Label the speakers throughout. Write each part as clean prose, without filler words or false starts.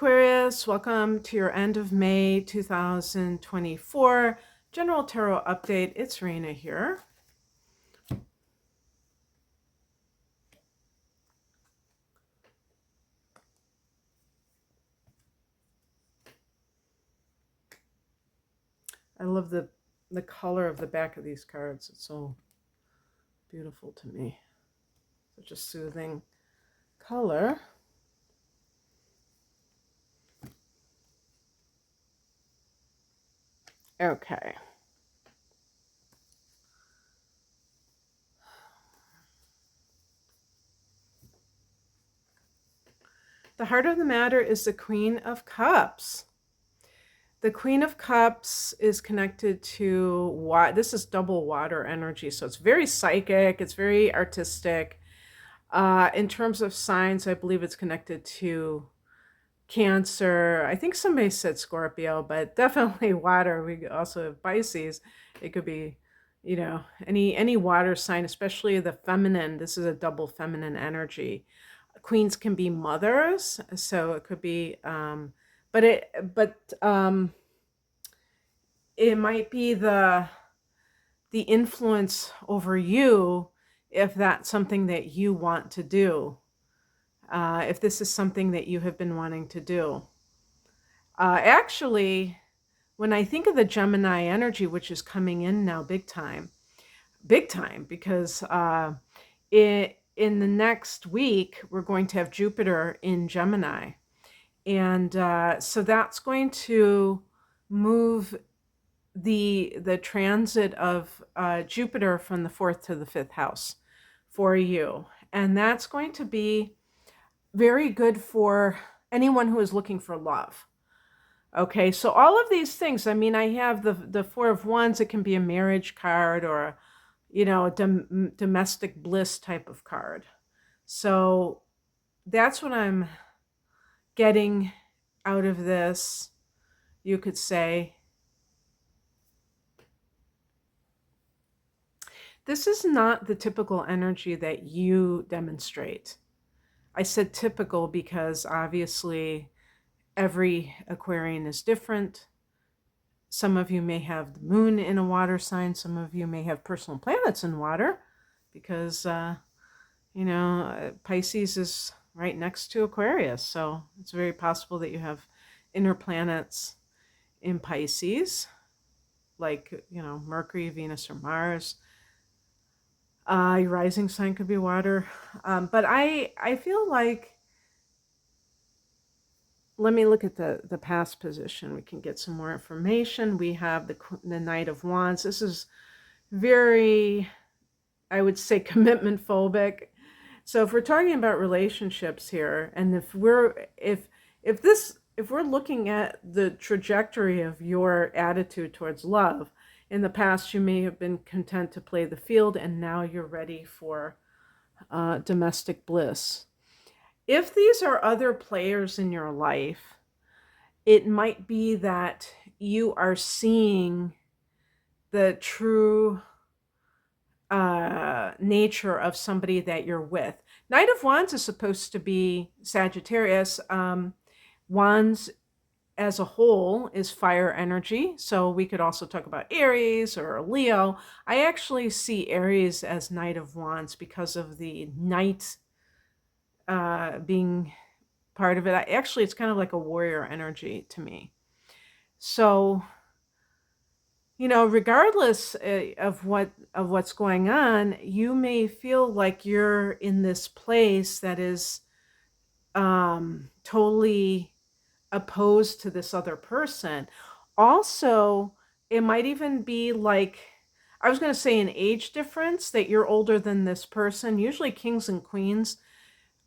Speaker 1: Aquarius, welcome to your end of May 2024 general tarot update. It's Raina here. I love the color of the back of these cards. It's so beautiful to me. Such a soothing color. Okay. The heart of the matter is the Queen of Cups. The Queen of Cups is connected to what? This is double water energy, so it's very psychic, it's very artistic. In terms of signs, I believe it's connected to Cancer. I think somebody said Scorpio, but definitely water. We also have Pisces. It could be, any water sign, especially the feminine. This is a double feminine energy. Queens can be mothers, so it could be, but it might be the influence over you if that's something that you want to do. If this is something that you have been wanting to do. Actually, when I think of the Gemini energy, which is coming in now big time, because in the next week, we're going to have Jupiter in Gemini. And so that's going to move the transit of Jupiter from the 4th to the 5th house for you. And that's going to be very good for anyone who is looking for love. Okay, so all of these things, I mean, I have the Four of Wands. It can be a marriage card or, a domestic bliss type of card. So that's what I'm getting out of this, you could say. This is not the typical energy that you demonstrate. I said typical because obviously every Aquarian is different. Some of you may have the moon in a water sign. Some of you may have personal planets in water because, Pisces is right next to Aquarius. So it's very possible that you have inner planets in Pisces, like, Mercury, Venus, or Mars. Your rising sign could be water. But I feel like, let me look at the past position. We can get some more information. We have the Knight of Wands. This is very, I would say, commitment phobic. So if we're talking about relationships here, and if we're looking at the trajectory of your attitude towards love, in the past you may have been content to play the field, and now you're ready for domestic bliss. If these are other players in your life, it might be that you are seeing the true nature of somebody that you're with. Knight of Wands is supposed to be Sagittarius. Wands as a whole is fire energy. So we could also talk about Aries or Leo. I actually see Aries as Knight of Wands because of the knight being part of it. Actually, it's kind of like a warrior energy to me. So, regardless of what's going on, you may feel like you're in this place that is totally opposed to this other person. Also, it might even be like, I was going to say, an age difference, that you're older than this person. Usually kings and queens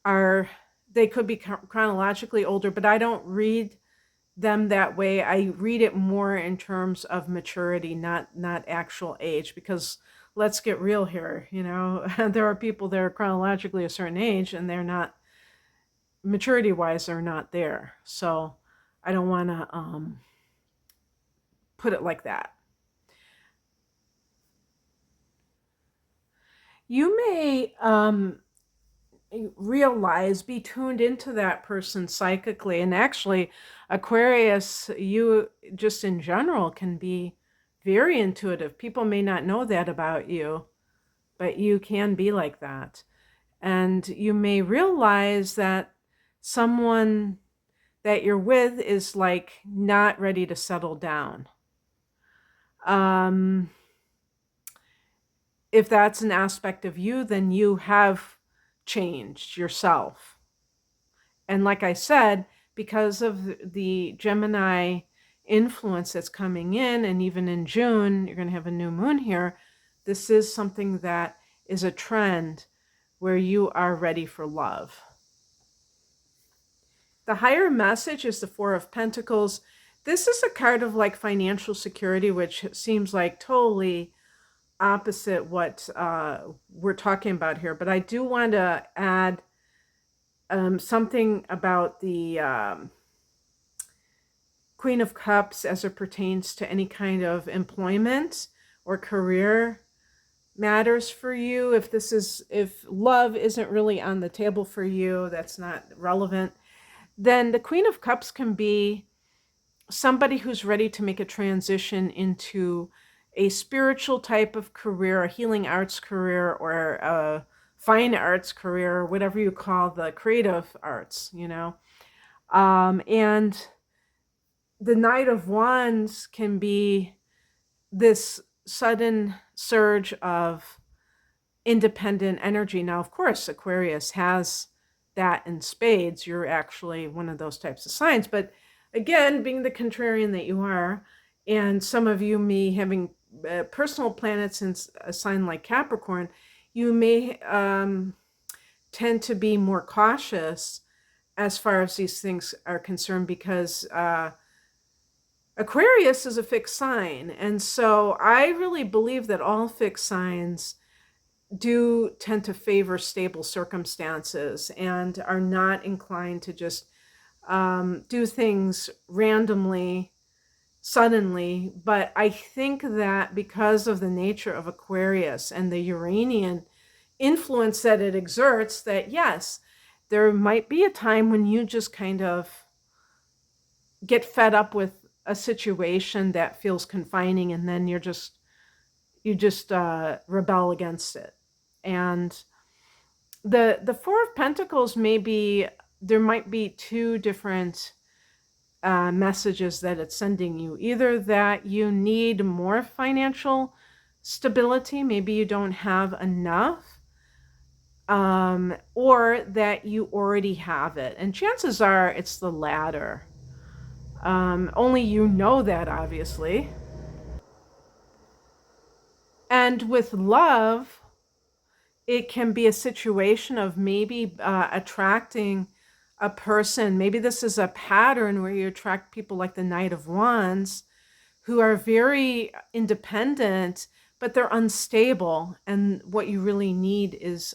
Speaker 1: they could be chronologically older, but I don't read them that way. I read it more in terms of maturity, not actual age, because let's get real here. There are people that are chronologically a certain age and they're not, maturity wise, they're not there. So I don't want to put it like that. You may realize, be tuned into that person psychically. And actually, Aquarius, you just in general can be very intuitive. People may not know that about you, but you can be like that. And you may realize that someone that you're with is like not ready to settle down. Um, if that's an aspect of you, then you have changed yourself. And like I said, because of the Gemini influence that's coming in, and even in June, you're going to have a new moon here. This is something that is a trend where you are ready for love. The higher message is the Four of Pentacles. This is a card of like financial security, which seems like totally opposite what we're talking about here. But I do want to add something about the Queen of Cups as it pertains to any kind of employment or career matters for you. If love isn't really on the table for you, that's not relevant, then the Queen of Cups can be somebody who's ready to make a transition into a spiritual type of career, a healing arts career, or a fine arts career, whatever you call the creative arts, and the Knight of Wands can be this sudden surge of independent energy. Now, of course, Aquarius has that in spades. You're actually one of those types of signs. But again, being the contrarian that you are, and some of you me having personal planets in a sign like Capricorn, you may tend to be more cautious as far as these things are concerned, because Aquarius is a fixed sign. And so I really believe that all fixed signs do tend to favor stable circumstances and are not inclined to just do things randomly, suddenly. But I think that because of the nature of Aquarius and the Uranian influence that it exerts, that yes, there might be a time when you just kind of get fed up with a situation that feels confining, and then you just rebel against it. And the Four of Pentacles there might be two different messages that it's sending you. Either that you need more financial stability, maybe you don't have enough, or that you already have it. And chances are it's the latter. Only you know that, obviously. And with love, it can be a situation of maybe attracting a person. Maybe this is a pattern where you attract people like the Knight of Wands, who are very independent, but they're unstable. And what you really need is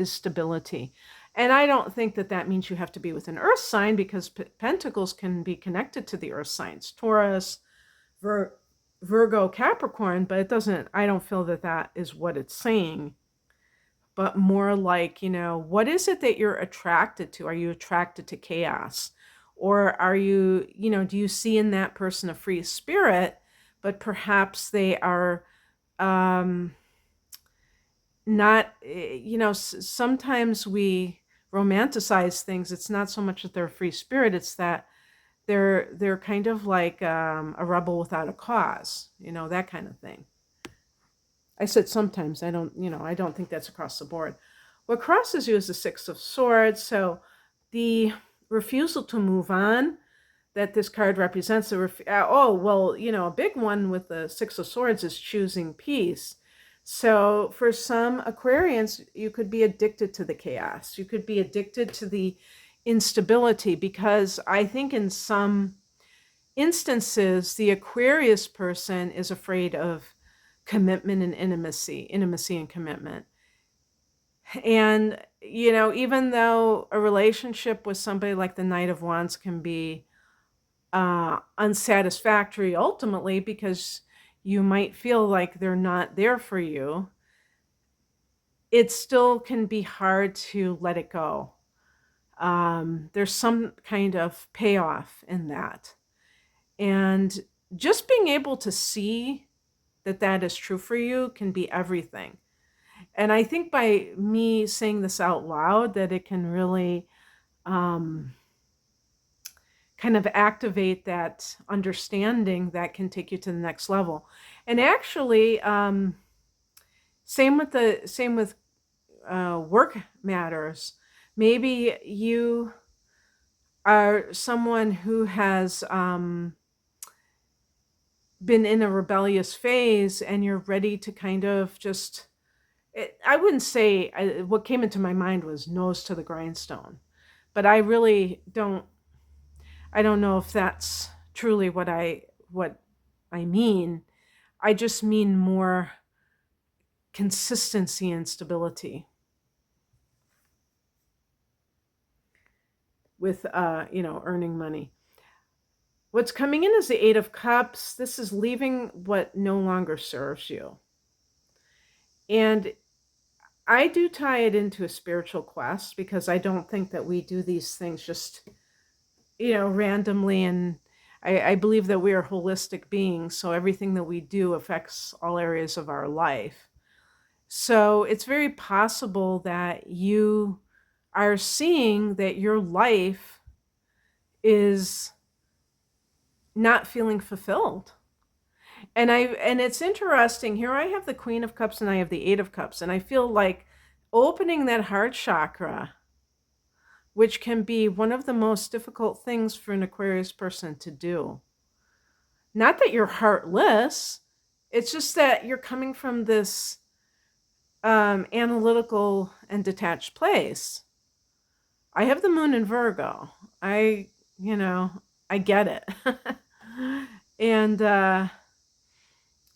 Speaker 1: stability. And I don't think that means you have to be with an earth sign, because pentacles can be connected to the earth signs, Taurus, Virgo, Capricorn, but I don't feel that is what it's saying. But more like, what is it that you're attracted to? Are you attracted to chaos? Or are you, do you see in that person a free spirit, but perhaps they are not, sometimes we romanticize things. It's not so much that they're a free spirit, it's that they're kind of like a rebel without a cause, that kind of thing. I said sometimes. I don't think that's across the board. What crosses you is the Six of Swords. So the refusal to move on that this card represents, a big one with the Six of Swords is choosing peace. So for some Aquarians, you could be addicted to the chaos. You could be addicted to the instability, because I think in some instances, the Aquarius person is afraid of commitment and intimacy and commitment. And, even though a relationship with somebody like the Knight of Wands can be unsatisfactory ultimately, because you might feel like they're not there for you, it still can be hard to let it go. There's some kind of payoff in that. And just being able to see that that is true for you can be everything. And I think by me saying this out loud, that it can really um, kind of activate that understanding that can take you to the next level. And actually, same with work matters. Maybe you are someone who has been in a rebellious phase, and you're ready to kind of just, I wouldn't say, what came into my mind was nose to the grindstone, but I don't know if that's truly what I mean. I just mean more consistency and stability with earning money. What's coming in is the Eight of Cups. This is leaving what no longer serves you. And I do tie it into a spiritual quest, because I don't think that we do these things just, randomly. And I believe that we are holistic beings, so everything that we do affects all areas of our life. So it's very possible that you are seeing that your life is not feeling fulfilled. And it's interesting. Here I have the Queen of Cups and I have the Eight of Cups, and I feel like opening that heart chakra, which can be one of the most difficult things for an Aquarius person to do. Not that you're heartless, it's just that you're coming from this analytical and detached place. I have the moon in Virgo. I get it. and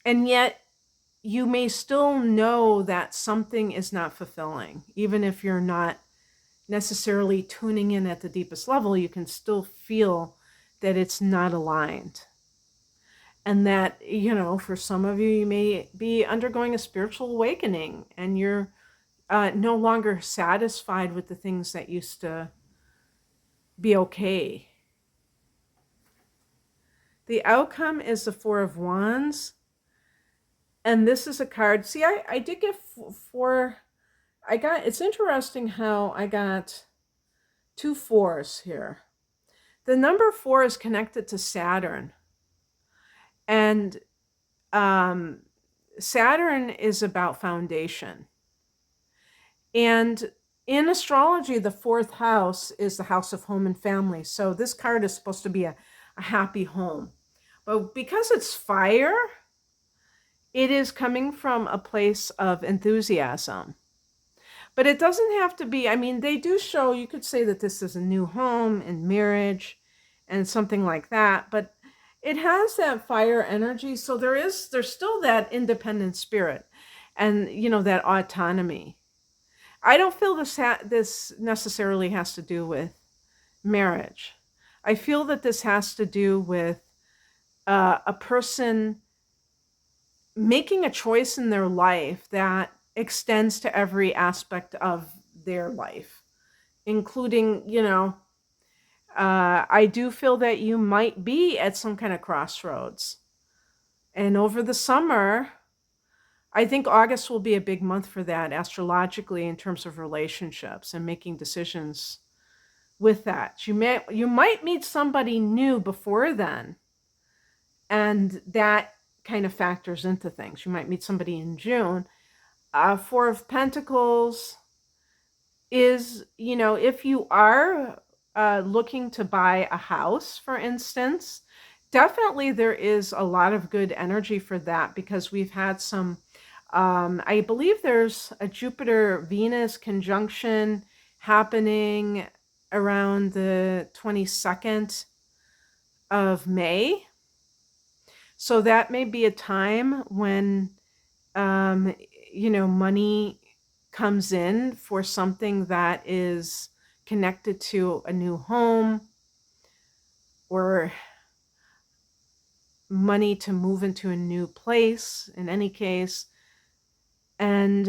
Speaker 1: and yet you may still know that something is not fulfilling. Even if you're not necessarily tuning in at the deepest level, you can still feel that it's not aligned. And that, for some of you, you may be undergoing a spiritual awakening, and you're no longer satisfied with the things that used to be okay. The outcome is the Four of Wands. And this is a card. See, I did get four. It's interesting how I got two fours here. The number 4 is connected to Saturn. And Saturn is about foundation. And in astrology, the 4th house is the house of home and family. So this card is supposed to be a happy home. But because it's fire, it is coming from a place of enthusiasm. But it doesn't have to be. I mean, they do show, you could say that this is a new home and marriage and something like that. But it has that fire energy. So there's still that independent spirit and, that autonomy. I don't feel this necessarily has to do with marriage. I feel that this has to do with a person making a choice in their life that extends to every aspect of their life, including, I do feel that you might be at some kind of crossroads. And over the summer, I think August will be a big month for that astrologically in terms of relationships and making decisions with that. You might meet somebody new before then, and that kind of factors into things. You might meet somebody in June. Four of Pentacles is, if you are looking to buy a house, for instance, definitely there is a lot of good energy for that, because we've had some, I believe there's a Jupiter-Venus conjunction happening around the 22nd of May. So that may be a time when, money comes in for something that is connected to a new home, or money to move into a new place in any case. And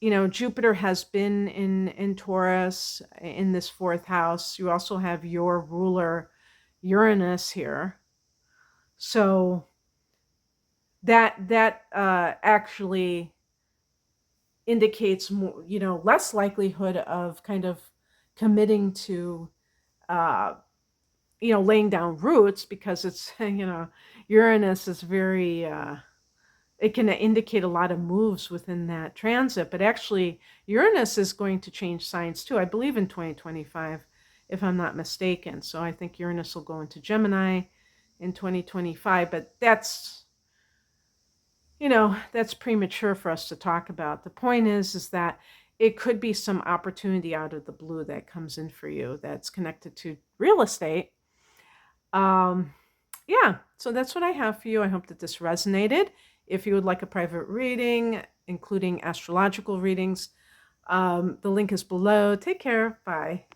Speaker 1: Jupiter has been in Taurus in this fourth house. You also have your ruler Uranus here. So that actually indicates more, less likelihood of kind of committing to uh, laying down roots, because it's Uranus is very it can indicate a lot of moves within that transit. But actually Uranus is going to change signs too, I believe in 2025, if I'm not mistaken. So I think Uranus will go into Gemini in 2025, but that's premature for us to talk about. The point is that it could be some opportunity out of the blue that comes in for you that's connected to real estate. Yeah, so that's what I have for you. I hope that this resonated. If you would like a private reading, including astrological readings, the link is below. Take care. Bye.